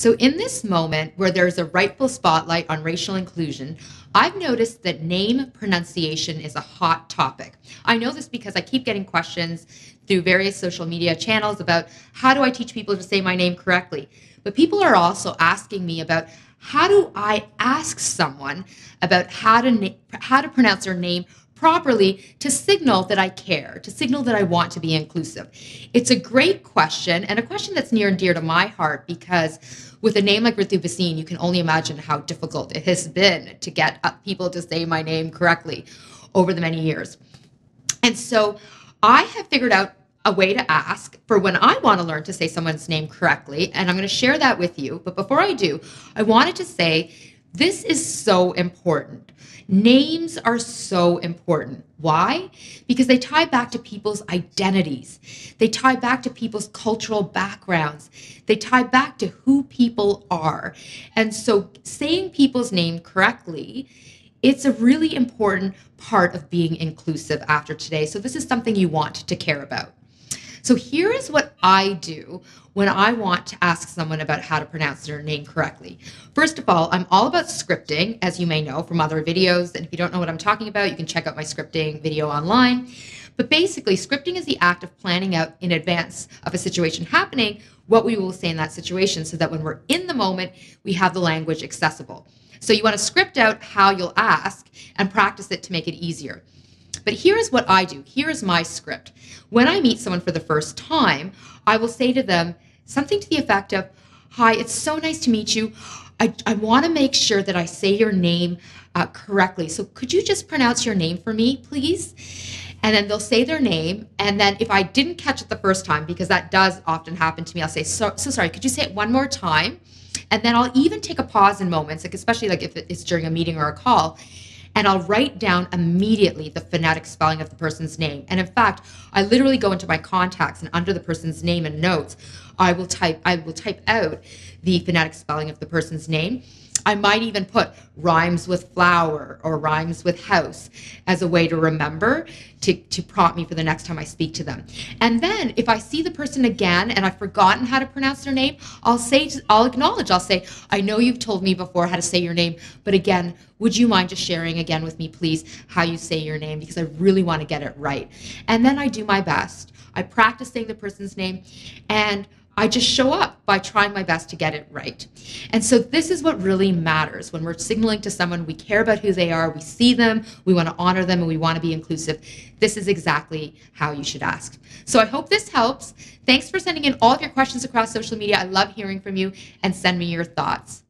So in this moment where there's a rightful spotlight on racial inclusion, I've noticed that name pronunciation is a hot topic. I know this because I keep getting questions through various social media channels about how do I teach people to say my name correctly? But people are also asking me about how do I ask someone about how to pronounce their name properly to signal that I care, to signal that I want to be inclusive. It's a great question, and a question that's near and dear to my heart, because with a name like Ritu Bhasin, you can only imagine how difficult it has been to get people to say my name correctly over the many years. And so I have figured out a way to ask for when I want to learn to say someone's name correctly, and I'm going to share that with you. But before I do, I wanted to say this is so important. Names are so important. Why? Because they tie back to people's identities. They tie back to people's cultural backgrounds. They tie back to who people are. And so saying people's name correctly, it's a really important part of being inclusive after today. So this is something you want to care about. So here is what I do when I want to ask someone about how to pronounce their name correctly. First of all, I'm all about scripting, as you may know from other videos. And if you don't know what I'm talking about, you can check out my scripting video online. But basically, scripting is the act of planning out in advance of a situation happening what we will say in that situation so that when we're in the moment, we have the language accessible. So you want to script out how you'll ask and practice it to make it easier. But here's what I do. Here is my script. When I meet someone for the first time, I will say to them something to the effect of, "Hi, it's so nice to meet you. I want to make sure that I say your name correctly. So could you just pronounce your name for me, please?" And then they'll say their name. And then if I didn't catch it the first time, because that does often happen to me, I'll say, so sorry, could you say it one more time? And then I'll even take a pause in moments, like especially like if it's during a meeting or a call, and I'll write down immediately the phonetic spelling of the person's name. And in fact, I literally go into my contacts and under the person's name and notes, I will type out the phonetic spelling of the person's name. I might even put rhymes with flower or rhymes with house as a way to remember, to prompt me for the next time I speak to them. And then if I see the person again and I've forgotten how to pronounce their name, I'll acknowledge, I'll say, "I know you've told me before how to say your name, but again, would you mind just sharing again with me, please, how you say your name, because I really want to get it right." And then I do my best. I practice saying the person's name, and I just show up by trying my best to get it right. And so this is what really matters when we're signaling to someone we care about who they are, we see them, we want to honor them, and we want to be inclusive. This is exactly how you should ask. So I hope this helps. Thanks for sending in all of your questions across social media. I love hearing from you, and send me your thoughts.